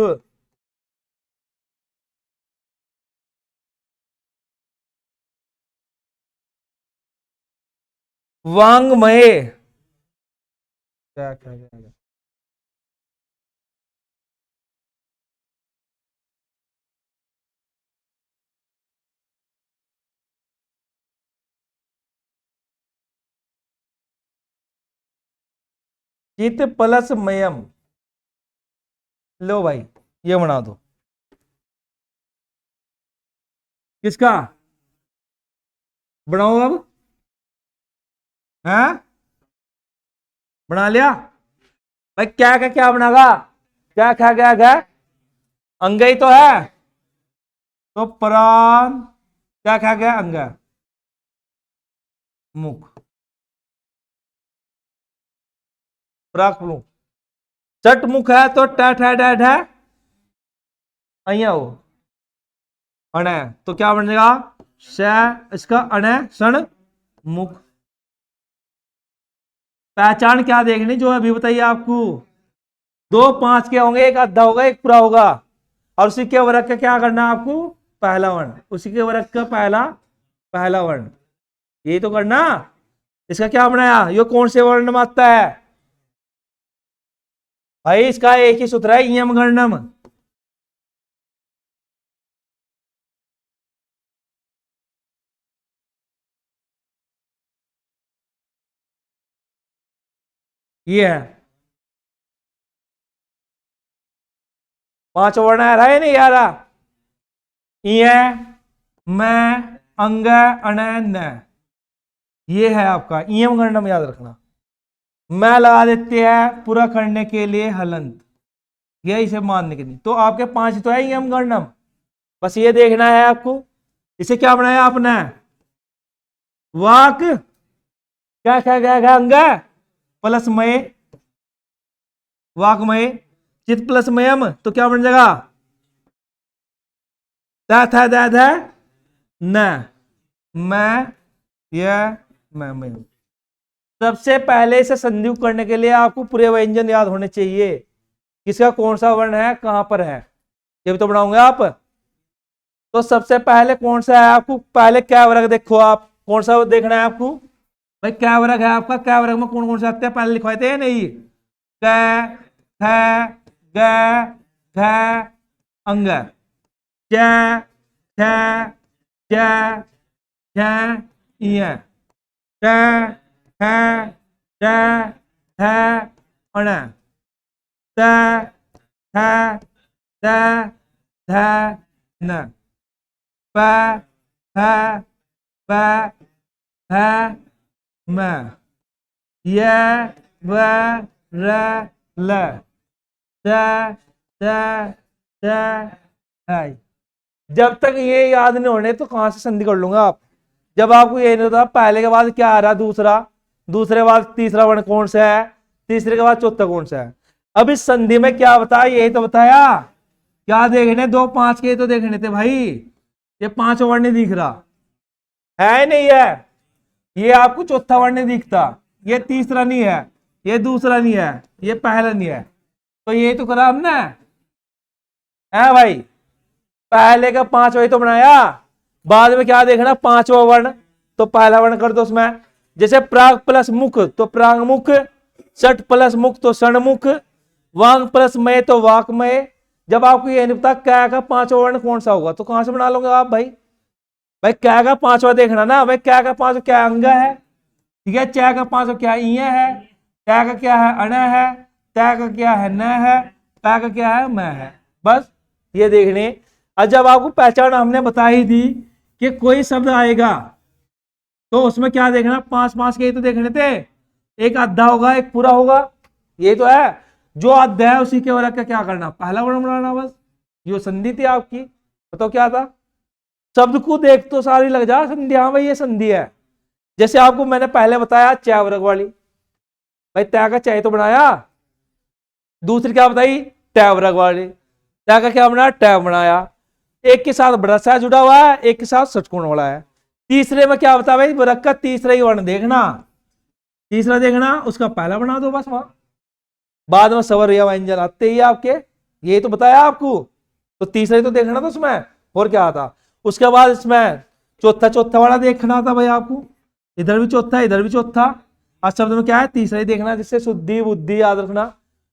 वांग्मय। क्या क्या क्या? चित प्लस मयम। लो भाई ये बना दो। किसका बनाओ अब? है बना लिया भाई? क्या क्या क्या बनागा? क्या क्या क्या क्या? अंग ही तो है, तो प्राण क्या क्या क्या? अंग मुख प्राक मुख। चट मुख है तो टैट है डैट है अया हो अण है, तो क्या बन जाएगा? श, इसका अण षण मुख। पहचान क्या देखनी जो अभी बताइए आपको? दो पांच के होंगे, एक आधा होगा एक पूरा होगा, और उसी के वर्ग का क्या करना है आपको? पहला वर्ण। उसी के वर्ग का पहला वर्ण। यही तो करना। इसका क्या बनाया, ये कौन से वर्ण में आता है भाई, इसका एक ही सूत्र है, इयम गणनम। ये है, 5 वर्ण आ रहा है नहीं आ रहा, इय मैं अंग अण न, ये है आपका इयम गणनम, याद रखना। मैं लगा देते हैं पूरा करने के लिए हलंत, ये इसे मानने के लिए, तो आपके 5 तो है इयम गणनम। बस ये देखना है आपको, इसे क्या बनाया आपने, वाक क्या क्या क्या क्या अंग प्लस मय, वाकमय, चित प्लस मयम, तो क्या बन जाएगा, था न, मैं यह मैं। सबसे पहले इसे संधि करने के लिए आपको पूरे व्यंजन याद होने चाहिए, किसका कौन सा वर्ण है कहां पर है, ये भी तो बनाओगे आप। तो सबसे पहले कौन सा है आपको, पहले क्या वर्ग देखो आप, कौन सा देखना है आपको भाई, क्या वर्ग है आपका, क्या वर्ग में कौन कौन से आते हैं पहले लिखवाए थे नहीं, क ख ग घ अंग, च छ च छ इय, ट ठ ट ठ अण, त थ त ध न, प फ प फ म, य व र ल, च च च है। जब तक ये याद नहीं होने तो कहां से संधि कर लूंगा आप, जब आपको ये नहीं होता पहले के बाद क्या आ रहा दूसरा, दूसरे बाद तीसरा वर्ण कौन सा है, तीसरे के बाद चौथा कौन सा है। अब इस संधि में क्या बताया, यही तो बताया, क्या देखने, 2 5 के तो देखने थे भाई, ये 5 वर्ण नहीं दिख रहा है, नहीं है, ये आपको चौथा वर्ण नहीं दिखता, ये तीसरा नहीं है, ये दूसरा नहीं है, ये पहला नहीं है, तो ये तो करा हमने है भाई, पहले का 5 वही तो बनाया, बाद में क्या देखना 5वां वर्ण, तो पहला वर्ण कर दो उसमें, जैसे प्राग प्लस मुख तो प्राग मुख, सट प्लस मुख तो षणमुख, वांग प्लस मय तो वाकमय। जब आपको ये नहीं पता क्या का 5वां वर्ण कौन सा होगा तो कहां से बना लोगे आप भाई, भाई क्या का 5वां देखना ना भाई, क्या का 5 क्या अंग है, ठीक है, चा का 5 क्या इय है, त्या का क्या है अण है, त्या का क्या है न है, पै का क्या है मैं है, बस ये देखने। और जब आपको पहचान हमने बताई थी कि कोई शब्द आएगा तो उसमें क्या देखना, 5 5 के तो देखने थे, एक आधा होगा एक पूरा होगा, ये तो है, जो आधा है उसी के वर्ग का क्या करना, पहला वर्ण बनाना, बस ये संधि थी आपकी। बताओ क्या था, शब्द को देख तो सारी लग जा संधि, हाँ भाई ये संधि है। जैसे आपको मैंने पहले बताया चा वर्ग वाली, भाई त्या का चाय तो बनाया, दूसरी क्या बताई टै वर्ग वाली, त्या का क्या बनाया टै बनाया, एक के साथ बड़ा सा जुड़ा हुआ है, एक के साथ षटकोण वाला है। तीसरे में क्या बता भाई वर्ग का तीसरा ही वर्ण देखना, तीसरा देखना उसका पहला बना दो, बस वहां बाद में सवर या व्यंजन आते ही आपके, यही तो बताया आपको, तो तीसरा ही तो देखना था उसमें, और क्या था। उसके बाद इसमें चौथा चौथा वाला देखना था भाई आपको, इधर भी चौथा इधर भी चौथा, आज शब्द में क्या है तीसरा ही देखना, जिससे शुद्धि बुद्धि याद रखना।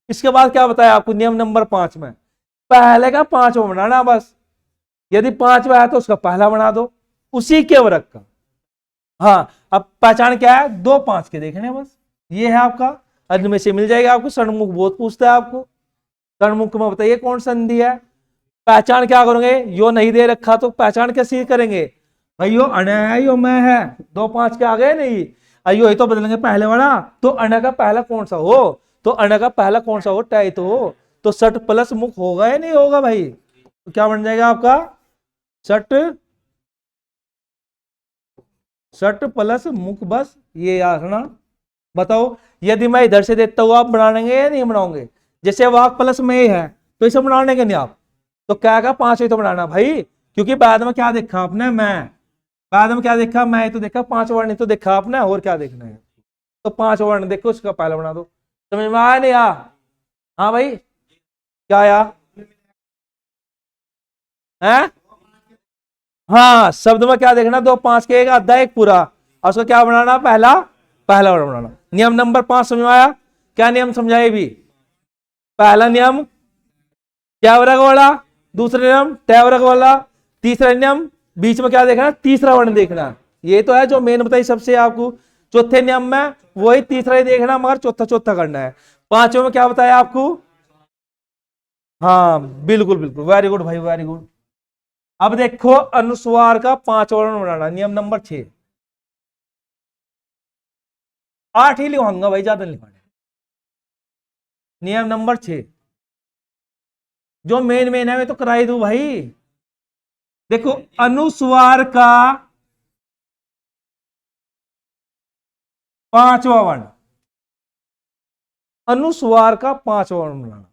इसके बाद क्या बताया आपको नियम नंबर 5 में, पहले का 5वां बनाना, बस यदि 5वां है तो उसका पहला बना दो उसी के वर्ग का। हाँ अब पहचान क्या है, 2 5 के देखने बस, ये है आपका, अन्य में से मिल जाएगा आपको। षणमुख बहुत पूछता है आपको, षणमुख में बताइए कौन संधि है, पहचान क्या करोगे, यो नहीं दे रखा तो पहचान कैसे करेंगे भाई, यो अण है यो मैं है, 2 5 के आ गए नहीं, यो ही तो बदलेंगे पहले वाला, तो अण का पहला कौन सा हो, तो अण का पहला कौन सा हो टाई तो हो, तो सट प्लस मुख होगा या नहीं होगा भाई, तो क्या बन जाएगा आपका सट, सट प्लस मुख, बस ये याद रखना। बताओ यदि मैं इधर से देता हूं आप बनाएंगे या नहीं बनाओगे, जैसे वाक प्लस में है तो इसे बनाएंगे नहीं आप, तो क्या का 5 ही तो बनाना भाई, क्योंकि बाद में क्या देखा आपने, मैं बाद में क्या देखा, मैं तो देखा 5 वर्ण ही तो देखा आपने, और क्या देखना है, तो 5 वर्ण देखो उसका पहला बना दो, समझ में आया नहीं आ, हाँ भाई क्या आया है, हाँ शब्द में क्या देखना, 2 5 के एक आधा एक पूरा, और उसका क्या बनाना, पहला पहला वर्ग बनाना। नियम नंबर 5 समझ में आया? क्या नियम समझाए भी? पहला नियम क्या वर्ग वाला, दूसरा नियम टै वर्ग वाला, तीसरा नियम बीच में क्या देखना, तीसरा वर्ण देखना। ये तो है जो मेन बताई सबसे आपको। चौथे नियम में वही तीसरा ही देखना, मगर चौथा चौथा करना है। पांचों में क्या बताया आपको? हाँ बिल्कुल बिल्कुल, वेरी गुड भाई, वेरी गुड। अब देखो अनुस्वार का 5 वर्ण बनाना, नियम नंबर 6। 8 ही लिखवाऊंगा भाई, ज्यादा लिखवाना। नियम नंबर 6 जो मेन मेन है मैं तो कराई दूं भाई। देखो अनुस्वार का 5वां वर्ण, अनुस्वार का 5वां वर्ण बनाना।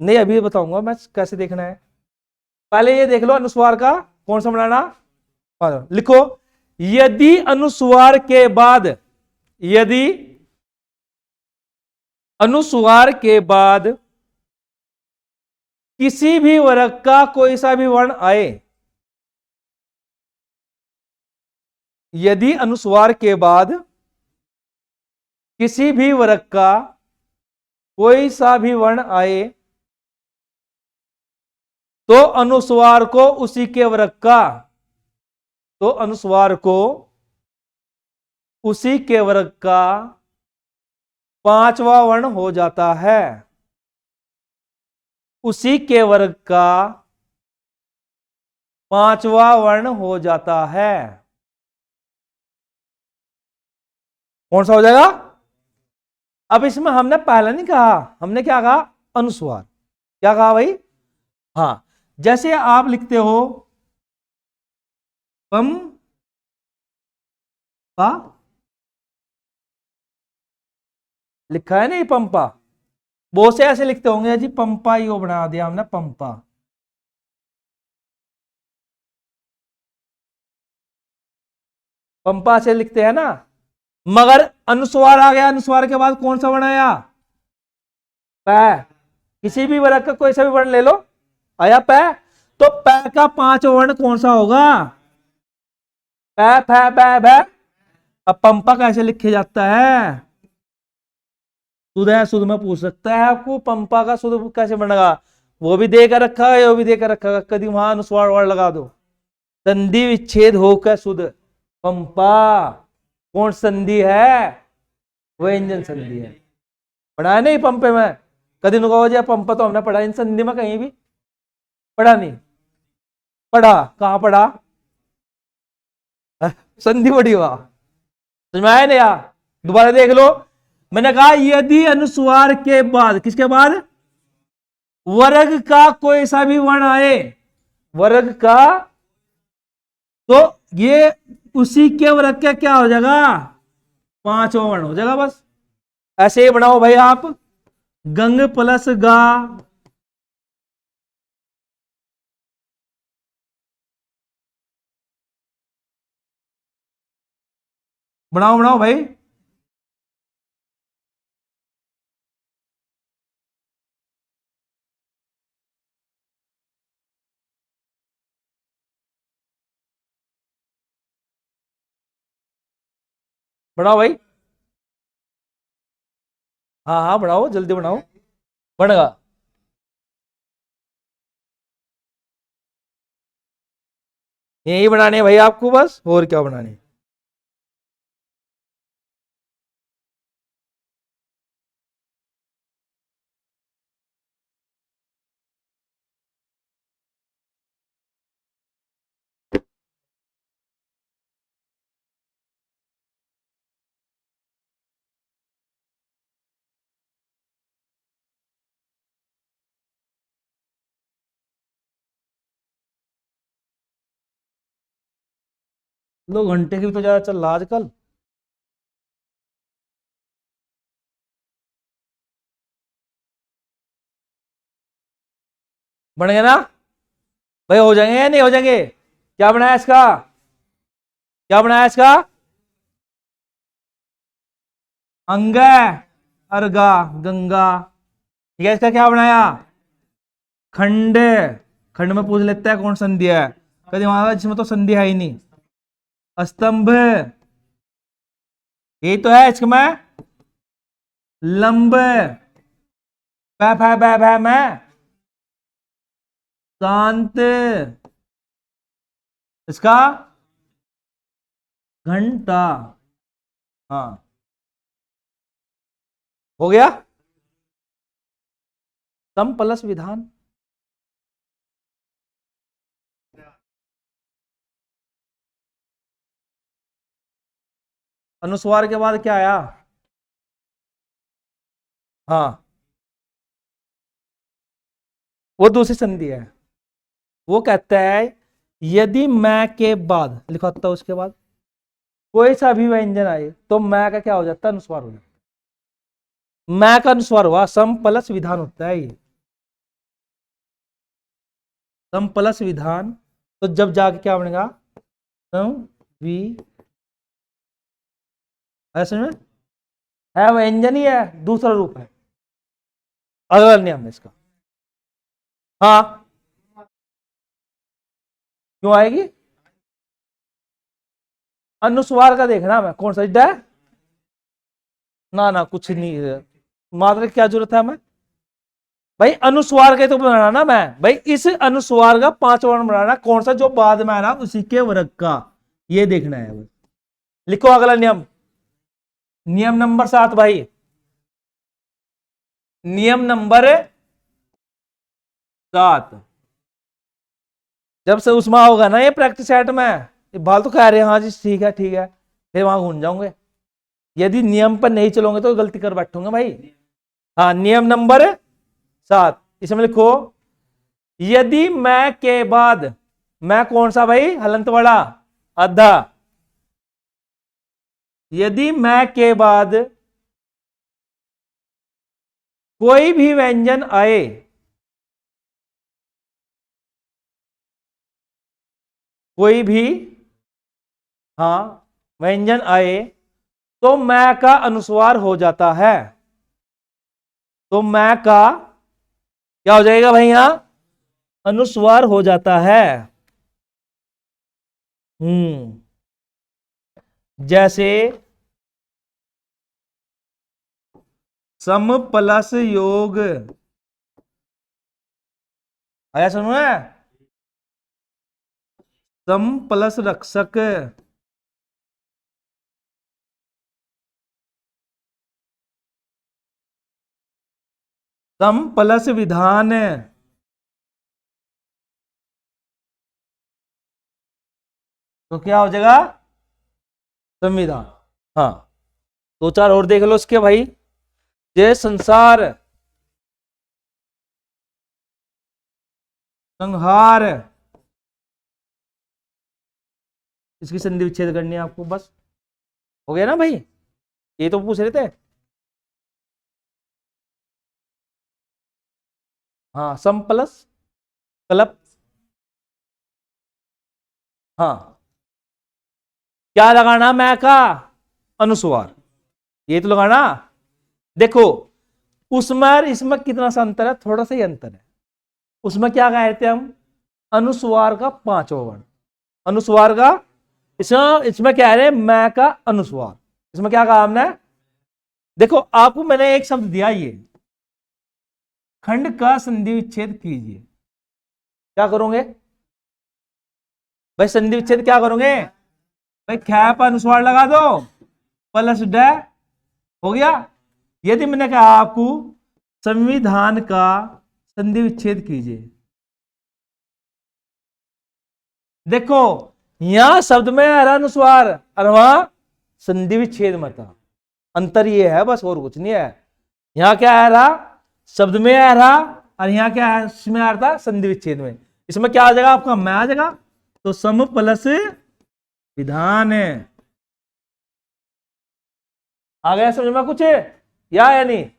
नहीं अभी बताऊंगा मैं कैसे देखना है, पहले ये देख लो अनुस्वार का कौन सा बनाना। लिखो, यदि अनुस्वार के बाद, यदि अनुस्वार के बाद किसी भी वर्ग का कोई सा भी वर्ण आए, यदि अनुस्वार के बाद किसी भी वर्ग का कोई सा भी वर्ण आए, तो अनुस्वार को उसी के वर्ग का, तो अनुस्वार को उसी के वर्ग का 5वां वर्ण हो जाता है। उसी के वर्ग का 5वां वर्ण हो जाता है। कौन सा हो जाएगा? अब इसमें हमने पहला नहीं कहा, हमने क्या कहा, अनुस्वार। क्या कहा भाई? हाँ, जैसे आप लिखते हो पम पा, लिखा है नहीं पंपा, बहुत से ऐसे लिखते होंगे जी पंपा ही वो बना दिया हमने पंपा। पंपा से लिखते हैं ना, मगर अनुस्वार आ गया, अनुस्वार के बाद कौन सा वर्ण आया, पै। किसी भी वर्ग का कोई सा भी वर्ण ले लो, आया पै, तो पै का 5वां वर्ण कौन सा होगा, पै फै पै भै। अब पंपा कैसे लिखे जाता है, सुध है, सुध में पूछ सकता है आपको पंपा का सुध कैसे बनेगा, वो भी देकर रखा है, वो भी देकर रखा है, कभी वहां अनुस्वार वर्ण लगा दो। संधि विच्छेद होकर सुध पंपा, कौन संधि है, व्यंजन संधि है। पढ़ा है नहीं पंपे में, कभी नुका जी पंपा तो हमने पढ़ा, इन संधि में कहीं भी पढ़ा नहीं, पढ़ा कहां पढ़ा, संधि पढ़ी हुआ, समझ में आया नहीं यार? दोबारा देख लो, मैंने कहा यदि अनुस्वार के बाद, किसके बाद, वर्ग का कोई सा भी वर्ण आए, वर्ग का, तो ये उसी के वर्ग का क्या हो जाएगा, 5वां वर्ण हो जाएगा। बस ऐसे ही बनाओ भाई आप, गंग प्लस गा, बनाओ बनाओ भाई। बनाओ भाई, हाँ हाँ बनाओ, जल्दी बनाओ, बनेगा। यही बनाने भाई आपको, बस और क्या बनाने। दो घंटे की भी तो ज्यादा चल रहा आजकल। बन गया ना भाई, हो जाएंगे या नहीं हो जाएंगे? क्या बनाया इसका, क्या बनाया इसका, अंग, अर्गा, गंगा। ठीक है, इसका क्या बनाया, खंड। खंड में पूछ लेता है कौन संधि है, कभी वहां जिसमें तो संधि है ही नहीं। स्तंभ, ये तो है इसमें लंब, बै में शांत, इसका घंटा। हाँ, हो गया सम प्लस विधान। अनुस्वार के बाद क्या आया? हाँ, वो दूसरी संधि है। वो कहता है यदि मैं के बाद लिखा होता है उसके बाद कोई सा भी व्यंजन आए तो मैं का क्या हो जाता है? अनुस्वार हो जाता है। मैं का अनुस्वार हुआ, सम प्लस विधान होता है ये, सम प्लस विधान। तो जब जाके क्या बनेगा? सम वि, ऐसे में है व्यंजन ही है, दूसरा रूप है, अगला नियम है इसका। हाँ, क्यों आएगी? अनुस्वार का देखना मैं कौन सा है ना, ना कुछ नहीं है। मात्र क्या जरूरत है हमें भाई? अनुस्वार के तो बनाना ना मैं भाई, इस अनुस्वार का 5 वर्ण बनाना, कौन सा जो बाद में आ रहा उसी के वर्ग का, ये देखना है भाई। लिखो अगला नियम, नियम नंबर 7 भाई, नियम नंबर 7। जब से उसमें होगा ना ये प्रैक्टिस सेट में, ये बाल तो कह रहे हैं हाँ जी ठीक है ठीक है, फिर वहां घूम जाऊंगे। यदि नियम पर नहीं चलोगे तो गलती कर बैठूंगा भाई। हाँ, नियम नंबर 7, इसमें लिखो यदि मैं के बाद, मैं कौन सा भाई? हलंत वाला अद्धा। यदि मैं के बाद कोई भी व्यंजन आए, कोई भी हाँ व्यंजन आए तो मैं का अनुस्वार हो जाता है। तो मैं का क्या हो जाएगा भाई? यहां अनुस्वार हो जाता है। जैसे सम प्लस योग, आया सुनो है? सम प्लस रक्षक, सम प्लस विधान, तो क्या हो जाएगा? संविधान। हाँ, दो चार और देख लो उसके भाई। ये संसार, संहार, इसकी संधि विच्छेद करनी है आपको, बस हो गया ना भाई? ये तो पूछ रहे थे। हाँ, सम प्लस कलप। हाँ, क्या लगाना? मैं का अनुस्वार, ये तो लगाना। देखो उसमें और इसमें कितना सा अंतर है? थोड़ा सा ही अंतर है। उसमें क्या कह रहे थे हम? अनुस्वार का 5वां वर्ण, अनुस्वार का। इसमें इसमें क्या है? मैं का अनुस्वार। इसमें क्या कहा हमने? देखो आपको मैंने एक शब्द दिया, ये खंड का संधि विच्छेद कीजिए। क्या करोगे भाई? संधि विच्छेद क्या करोगे भाई? ख्या पर अनुस्वार लगा दो, प्लस ड, हो गया। यदि मैंने कहा आपको संविधान का संधि विच्छेद कीजिए, देखो यहां शब्द में आ रहा अनुस्वार और वहां संधि विच्छेद मत, अंतर ये है बस, और कुछ नहीं है। यहां क्या आ रहा? शब्द में आ रहा, और यहां क्या है? इसमें आ रहा संधि विच्छेद में। इसमें क्या आ जाएगा आपका? मैं आ जाएगा। तो सम प्लस विधान आ गया समझ में कुछ या नहीं?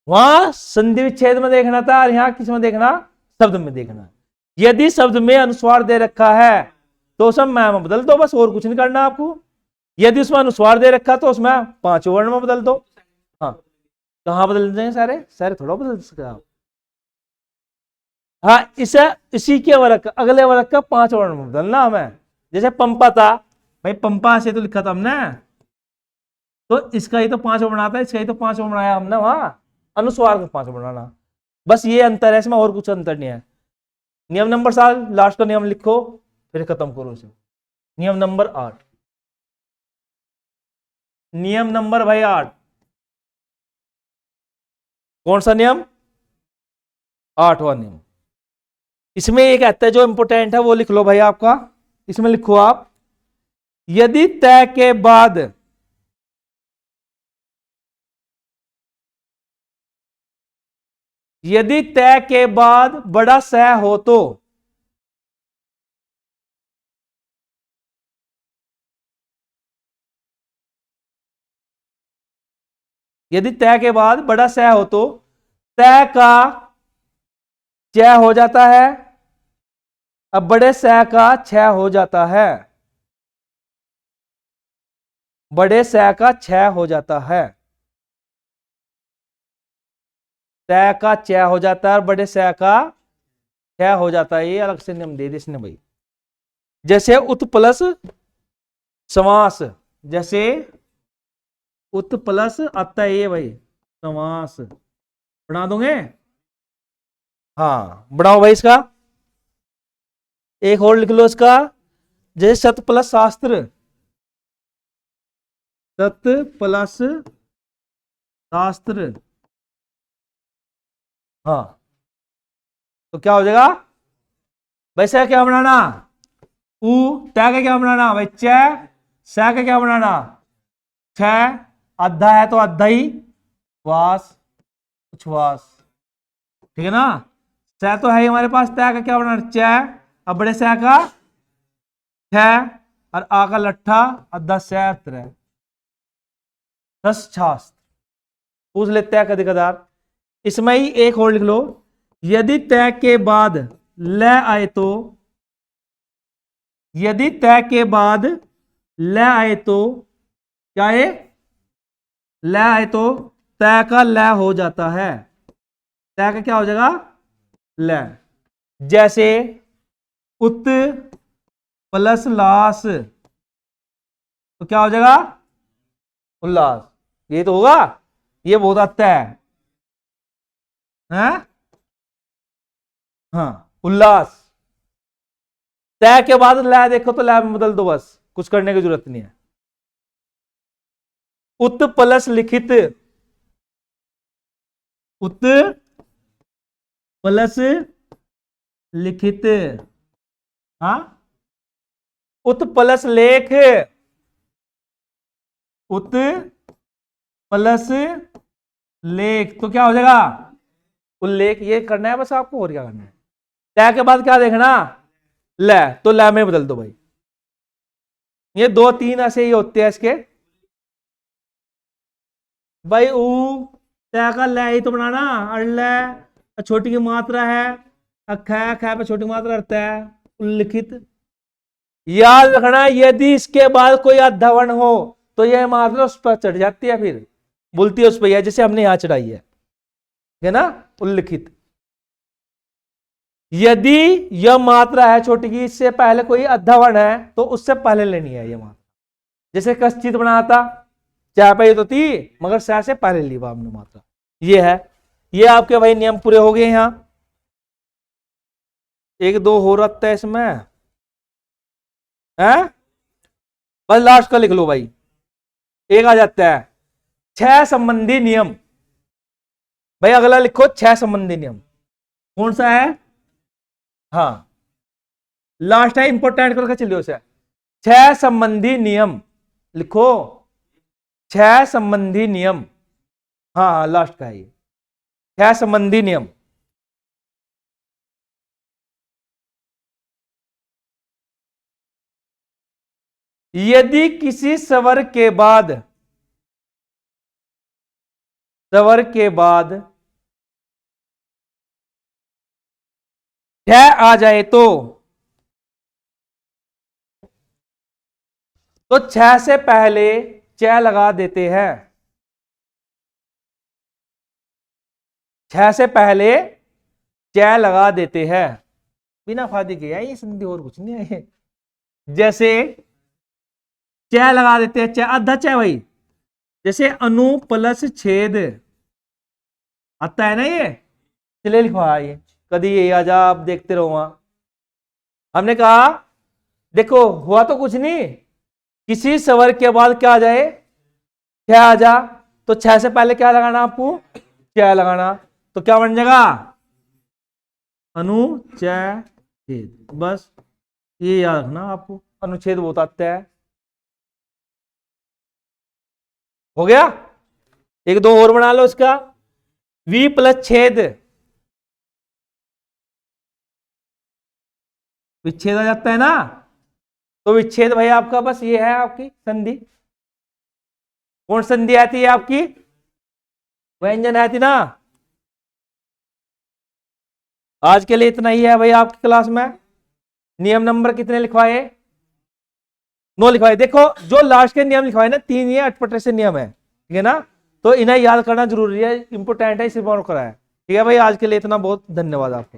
वहां संधि विच्छेद में देखना था, और यहां किस में देखना? शब्द में देखना। यदि शब्द में अनुस्वार दे रखा है तो उसमें मैं में बदल दो, बस और कुछ नहीं करना आपको। यदि उसमें अनुस्वार दे रखा तो उसमें 5 वर्ण में बदल दो। हाँ, कहां बदल देंगे? सारे सारे थोड़ा बदल सकते आप। हाँ, इसे इसी के वर्ग, अगले वर्ग का 5 वर्ण में बदलना हमें। जैसे पंपा था, भाई पंपा से तो लिखा था हमने, तो इसका ही तो 5 बनाता है, इसका ही तो 5 बनाया हमने वहां, अनुस्वार का 5 बनाना, बस ये अंतर है इसमें, और कुछ अंतर नहीं है। नियम नंबर 7, लास्ट का नियम लिखो फिर खत्म करो इसे। नियम नंबर 8, नियम नंबर भाई 8, कौन सा नियम? 8वां नियम। इसमें एक आता है जो इंपोर्टेंट है, वो लिख लो भाई आपका, इसमें लिखो आप, यदि तय के बाद यदि तय के बाद बड़ा सह हो तो यदि तय के बाद बड़ा सह हो तो तय का चय हो जाता है, अब बड़े सह का क्षय हो जाता है, बड़े सह का क्षय हो जाता है, तय का चय हो जाता है और बड़े सह का क्षय हो जाता है। ये अलग से नियम दे दी इसने भाई। जैसे उत प्लस समास, जैसे उत प्लस आता है ये भाई समास, बना दोगे? हाँ बढ़ाओ भाई इसका, एक और लिख लो इसका, जैसे सत प्लस शास्त्र, सत प्लस शास्त्र, हाँ तो क्या हो जाएगा वैसे, क्या बनाना? ऊ, तय का क्या बनाना भाई? च, स का क्या बनाना? छ, अद्धा है तो अद्धा ही, वास, उच्छ्वास, ठीक है ना? स तो है ही हमारे पास, तय का क्या बनाना? च, अब बड़े स का छ, और आ का लट्ठा, अद्धा सैत्र, शास्त्र। पूछ लेते हैं कभी कदार। इसमें ही एक और लिख लो, यदि तय के बाद ल आए तो, यदि तय के बाद ल आए तो क्या है? ल आए तो तय का ल हो जाता है, तय का क्या हो जाएगा? ल। जैसे उत प्लस लास तो क्या हो जाएगा? उल्लास। ये तो होगा, ये बहुत आता है, हैं? हाँ उल्लास। तय के बाद लय देखो तो लय में बदल दो, बस कुछ करने की जरूरत नहीं है। उत प्लस लिखित, उत प्लस लिखित, हाँ उत प्लस लेख, उत प्लस लेख तो क्या हो जाएगा? उल्लेख। ये करना है बस आपको, और क्या करना है? तय के बाद क्या देखना? ल, तो ल में बदल दो भाई। ये 2-3 ऐसे ही होते हैं इसके भाई। ऊ, तय का ल ही तो बनाना, अड़ छोटी की मात्रा है, ख पे छोटी मात्रा रहता है, उल्लिखित। याद रखना यदि इसके बाद कोई अध्यवन हो तो यह मात्रा उस पर चढ़ जाती है, फिर बोलती है उस पर, जैसे हमने यहां चढ़ाई है ना, उल्लिखित। यदि यह मात्रा है छोटी की, इससे पहले कोई अध्यवन है तो उससे पहले लेनी है यह मात्रा। जैसे कश्चित बना था, चाह पे तो थी मगर सह से पहले ली हमने मात्रा। ये है, ये आपके भाई नियम पूरे हो गए। यहां 1-2 हो रहा है इसमें है, बस लास्ट का लिख लो भाई। एक आ जाता है 6 संबंधी नियम। भाई अगला लिखो 6 संबंधी नियम, कौन सा है? हाँ लास्ट है, इंपोर्टेंट करके चलिए उसे। 6 संबंधी नियम लिखो, 6 संबंधी नियम, हाँ हाँ लास्ट का है ये, 6 संबंधी नियम। यदि किसी स्वर के बाद, स्वर के बाद छह आ जाए तो 6 से पहले च लगा देते हैं, 6 से पहले च लगा देते हैं, बिना फायदे के। ये संधि और कुछ नहीं है। जैसे च लगा देते हैं, च आधा च भाई, जैसे अनु प्लस छेद आता है ना, ये चले लिखवा, ये कभी ये आ जा, आप देखते रहो वहां। हमने कहा देखो हुआ तो कुछ नहीं, किसी स्वर के बाद क्या आ जाए, छह आ जा, तो छह से पहले क्या लगाना आपको, छह लगाना, तो क्या बन जाएगा अनुच्छेद। बस ये याद रखना आपको, अनुच्छेद बहुत आता है। हो गया, एक दो और बना लो इसका, v प्लस छेद, विच्छेद आ जाता है ना, तो विच्छेद भाई आपका बस ये है आपकी संधि। कौन संधि आती है आपकी, व्यंजन आती ना। आज के लिए इतना ही है भाई आपकी क्लास में। नियम नंबर कितने लिखवाए, 9 लिखवाए। देखो जो लास्ट के नियम लिखवाए ना, 3 ये अटपटे से नियम है, ठीक है ना, तो इन्हें याद करना जरूरी है, इंपोर्टेंट है, इसे करा है। ठीक है भाई, आज के लिए इतना, बहुत धन्यवाद आपको।